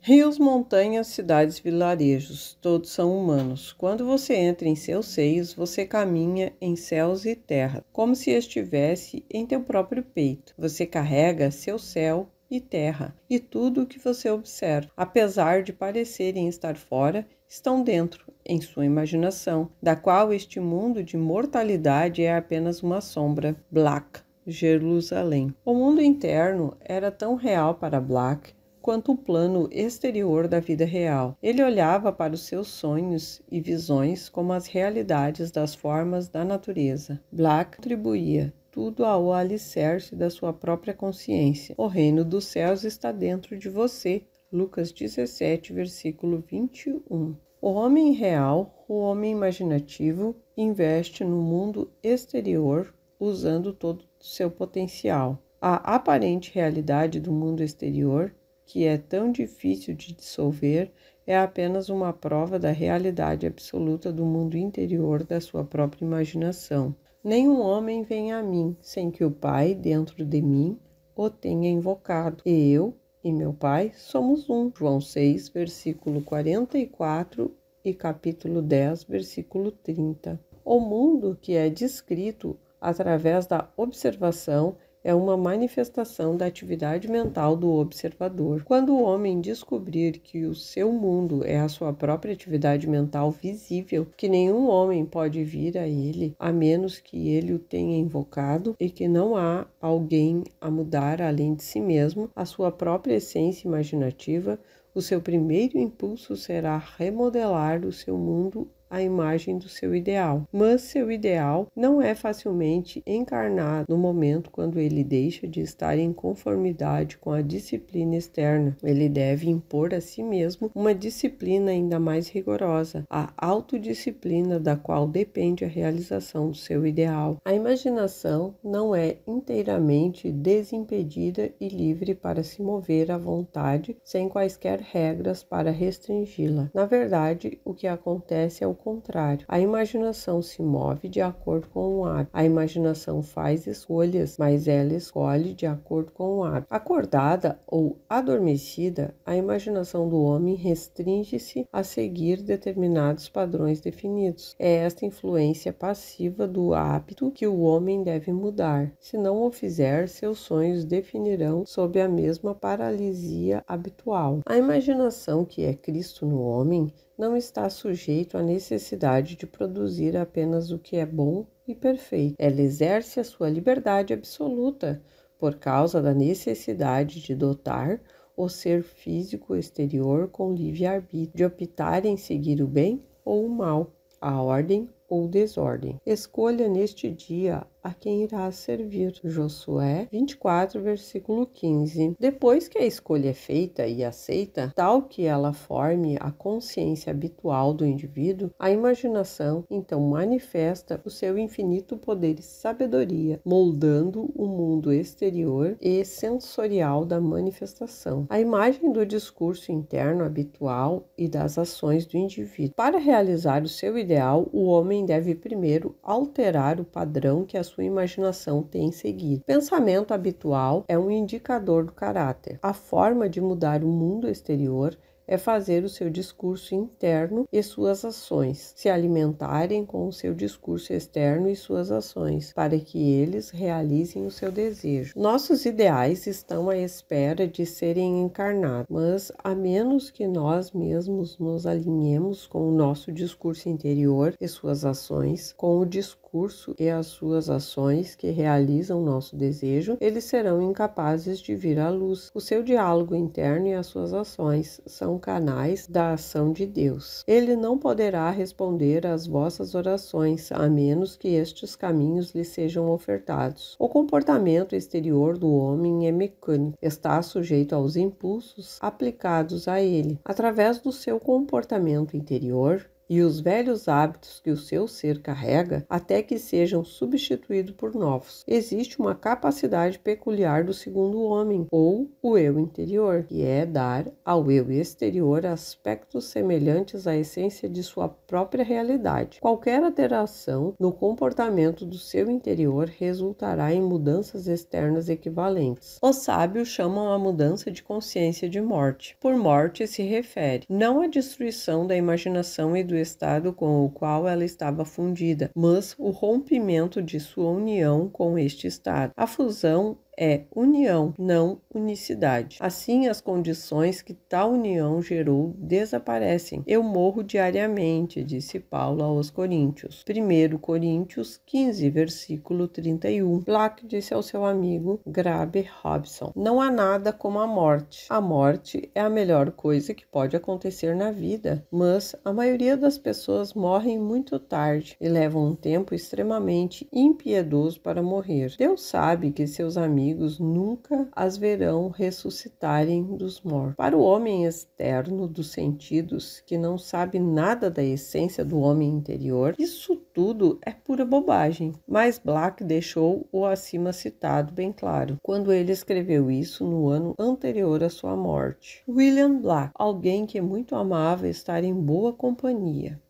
Rios, montanhas, cidades, vilarejos, todos são humanos. Quando você entra em seus seios, você caminha em céus e terra, como se estivesse em teu próprio peito. Você carrega seu céu e terra, e tudo o que você observa, apesar de parecerem estar fora, estão dentro, em sua imaginação, da qual este mundo de mortalidade é apenas uma sombra. Black, Jerusalém. O mundo interno era tão real para Black quanto o plano exterior da vida real. Ele olhava para os seus sonhos e visões como as realidades das formas da natureza. Black atribuía tudo ao alicerce da sua própria consciência. O reino dos céus está dentro de você. Lucas 17, versículo 21. O homem real, o homem imaginativo, investe no mundo exterior usando todo o seu potencial. A aparente realidade do mundo exterior, que é tão difícil de dissolver, é apenas uma prova da realidade absoluta do mundo interior da sua própria imaginação. Nenhum homem vem a mim sem que o Pai, dentro de mim, o tenha invocado. E eu e meu Pai somos um. João 6, versículo 44 e capítulo 10, versículo 30. O mundo que é descrito através da observação é uma manifestação da atividade mental do observador. Quando o homem descobrir que o seu mundo é a sua própria atividade mental visível, que nenhum homem pode vir a ele, a menos que ele o tenha invocado, e que não há alguém a mudar além de si mesmo, a sua própria essência imaginativa, o seu primeiro impulso será remodelar o seu mundo à imagem do seu ideal. Mas seu ideal não é facilmente encarnado no momento quando ele deixa de estar em conformidade com a disciplina externa. Ele deve impor a si mesmo uma disciplina ainda mais rigorosa, a autodisciplina da qual depende a realização do seu ideal. A imaginação não é inteiramente desimpedida e livre para se mover à vontade, sem quaisquer regras para restringi-la. Na verdade, o que acontece é o contrário. A imaginação se move de acordo com o hábito. A imaginação faz escolhas, mas ela escolhe de acordo com o hábito. Acordada ou adormecida, a imaginação do homem restringe-se a seguir determinados padrões definidos. É esta influência passiva do hábito que o homem deve mudar. Se não o fizer, seus sonhos definirão sob a mesma paralisia habitual. A imaginação que é Cristo no homem não está sujeito à necessidade de produzir apenas o que é bom e perfeito. Ela exerce a sua liberdade absoluta por causa da necessidade de dotar o ser físico exterior com livre-arbítrio, de optar em seguir o bem ou o mal, a ordem ou desordem. Escolha neste dia a quem irá servir. Josué 24, versículo 15. Depois que a escolha é feita e aceita, tal que ela forme a consciência habitual do indivíduo, a imaginação então manifesta o seu infinito poder e sabedoria, moldando o mundo exterior e sensorial da manifestação. A imagem do discurso interno habitual e das ações do indivíduo. Para realizar o seu ideal, o homem deve primeiro alterar o padrão que a sua imaginação tem seguido. Pensamento habitual é um indicador do caráter. A forma de mudar o mundo exterior é fazer o seu discurso interno e suas ações se alimentarem com o seu discurso externo e suas ações, para que eles realizem o seu desejo. Nossos ideais estão à espera de serem encarnados, mas a menos que nós mesmos nos alinhemos com o nosso discurso interior e suas ações, com o discurso e as suas ações que realizam nosso desejo, eles serão incapazes de vir à luz. O seu diálogo interno e as suas ações são canais da ação de Deus. Ele não poderá responder às vossas orações, a menos que estes caminhos lhe sejam ofertados. O comportamento exterior do homem é mecânico, está sujeito aos impulsos aplicados a ele. Através do seu comportamento interior, e os velhos hábitos que o seu ser carrega até que sejam substituídos por novos. Existe uma capacidade peculiar do segundo homem, ou o eu interior, que é dar ao eu exterior aspectos semelhantes à essência de sua própria realidade. Qualquer alteração no comportamento do seu interior resultará em mudanças externas equivalentes. Os sábios chamam a mudança de consciência de morte. Por morte se refere não à destruição da imaginação e do estado com o qual ela estava fundida, mas o rompimento de sua união com este estado. A fusão é união, não unicidade. Assim, as condições que tal união gerou desaparecem. Eu morro diariamente, disse Paulo aos Coríntios. 1 Coríntios 15, versículo 31. Black disse ao seu amigo Grabe Robson: não há nada como a morte. A morte é a melhor coisa que pode acontecer na vida, mas a maioria das pessoas morrem muito tarde e levam um tempo extremamente impiedoso para morrer. Deus sabe que seus amigos nunca as verão ressuscitarem dos mortos. Para o homem externo dos sentidos, que não sabe nada da essência do homem interior, isso tudo é pura bobagem. Mas Black deixou o acima citado bem claro, quando ele escreveu isso no ano anterior à sua morte. William Black, alguém que muito amava estar em boa companhia.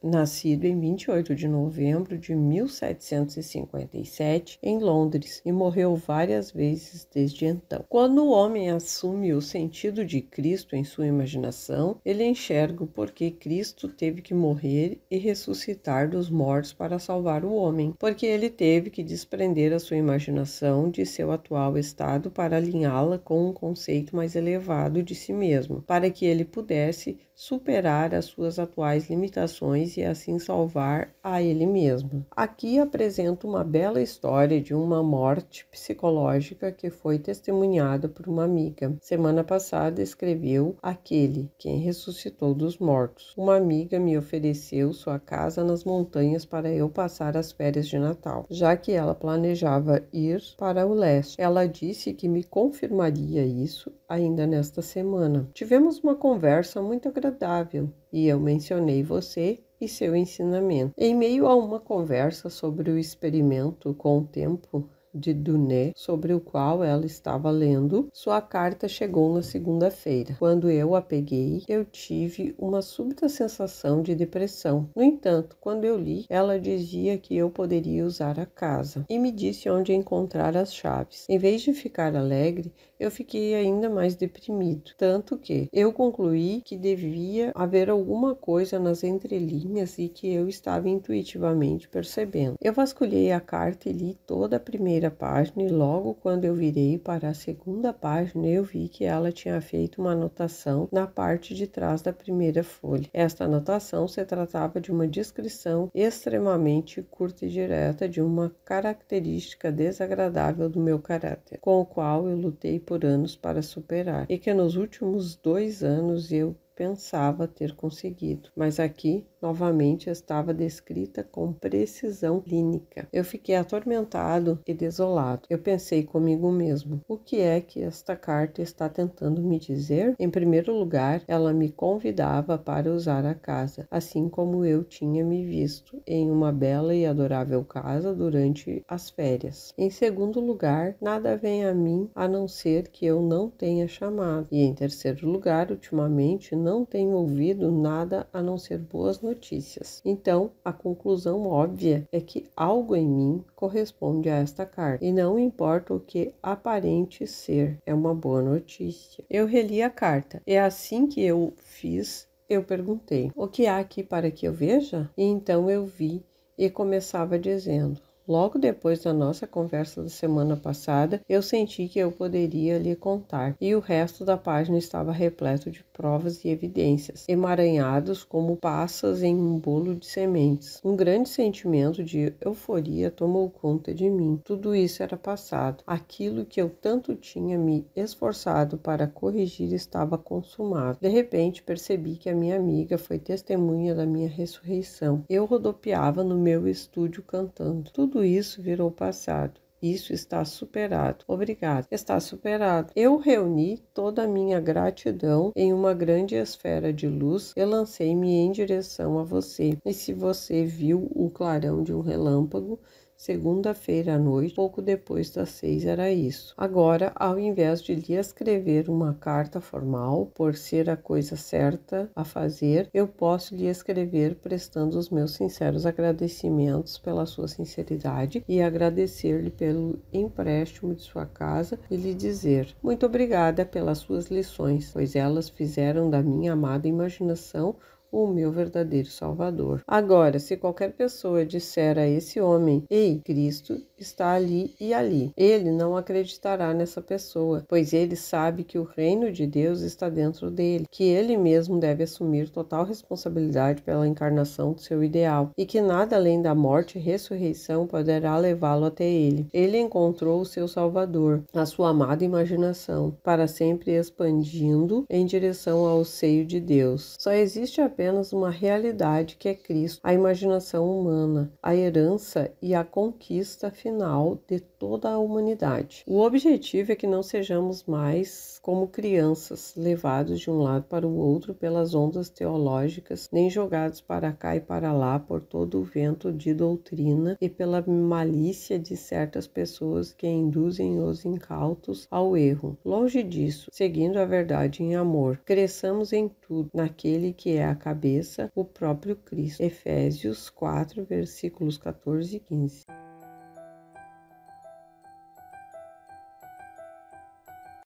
Nascido em 28 de novembro de 1757 em Londres e morreu várias vezes desde então. Quando o homem assume o sentido de Cristo em sua imaginação, ele enxerga o porquê Cristo teve que morrer e ressuscitar dos mortos para salvar o homem, porque ele teve que desprender a sua imaginação de seu atual estado para alinhá-la com um conceito mais elevado de si mesmo, para que ele pudesse superar as suas atuais limitações e assim salvar a ele mesmo. Aqui apresento uma bela história de uma morte psicológica que foi testemunhada por uma amiga. Semana passada escreveu aquele quem ressuscitou dos mortos. Uma amiga me ofereceu sua casa nas montanhas para eu passar as férias de Natal, já que ela planejava ir para o leste. Ela disse que me confirmaria isso ainda nesta semana. Tivemos uma conversa muito agradável e eu mencionei você e seu ensinamento. Em meio a uma conversa sobre o experimento com o tempo de Duné, sobre o qual ela estava lendo, sua carta chegou na segunda-feira. Quando eu a peguei, eu tive uma súbita sensação de depressão. No entanto, quando eu li, ela dizia que eu poderia usar a casa e me disse onde encontrar as chaves. Em vez de ficar alegre, eu fiquei ainda mais deprimido, tanto que eu concluí que devia haver alguma coisa nas entrelinhas e que eu estava intuitivamente percebendo. Eu vasculhei a carta e li toda a primeira página e logo quando eu virei para a segunda página eu vi que ela tinha feito uma anotação na parte de trás da primeira folha. Esta anotação se tratava de uma descrição extremamente curta e direta de uma característica desagradável do meu caráter, com o qual eu lutei por anos para superar e que nos últimos 2 anos eu pensava ter conseguido, mas aqui novamente estava descrita com precisão clínica. Eu fiquei atormentado e desolado. Eu pensei comigo mesmo: o que é que esta carta está tentando me dizer? Em primeiro lugar, ela me convidava para usar a casa, assim como eu tinha me visto em uma bela e adorável casa durante as férias. Em segundo lugar, nada vem a mim a não ser que eu não tenha chamado. E em terceiro lugar, ultimamente não tenho ouvido nada a não ser boas notícias. Então, a conclusão óbvia é que algo em mim corresponde a esta carta, e não importa o que aparente ser, é uma boa notícia. Eu reli a carta, e assim que eu fiz, eu perguntei: o que há aqui para que eu veja? E então eu vi e começava dizendo: logo depois da nossa conversa da semana passada, eu senti que eu poderia lhe contar, e o resto da página estava repleto de provas e evidências, emaranhados como passas em um bolo de sementes. Um grande sentimento de euforia tomou conta de mim. Tudo isso era passado. Aquilo que eu tanto tinha me esforçado para corrigir estava consumado. De repente, percebi que a minha amiga foi testemunha da minha ressurreição. Eu rodopiava no meu estúdio cantando. Tudo isso virou passado. Isso está superado. Obrigado. Está superado. Eu reuni toda a minha gratidão em uma grande esfera de luz e lancei-me em direção a você. E se você viu o clarão de um relâmpago, segunda-feira à noite, pouco depois das 6, era isso. Agora, ao invés de lhe escrever uma carta formal, por ser a coisa certa a fazer, eu posso lhe escrever prestando os meus sinceros agradecimentos pela sua sinceridade e agradecer-lhe pelo empréstimo de sua casa e lhe dizer: muito obrigada pelas suas lições, pois elas fizeram da minha amada imaginação o meu verdadeiro Salvador. Agora, se qualquer pessoa disser a esse homem: ei, Cristo está ali e ali, ele não acreditará nessa pessoa, pois ele sabe que o reino de Deus está dentro dele, que ele mesmo deve assumir total responsabilidade pela encarnação do seu ideal e que nada além da morte e ressurreição poderá levá-lo até ele. Ele encontrou o seu Salvador, a sua amada imaginação, para sempre expandindo em direção ao seio de Deus. Só existe apenas uma realidade que é Cristo, a imaginação humana, a herança e a conquista final de toda a humanidade. O objetivo é que não sejamos mais como crianças, levados de um lado para o outro pelas ondas teológicas, nem jogados para cá e para lá por todo o vento de doutrina e pela malícia de certas pessoas que induzem os incautos ao erro. Longe disso, seguindo a verdade em amor, cresçamos em tudo naquele que é a cabeça, o próprio Cristo. Efésios 4, versículos 14 e 15.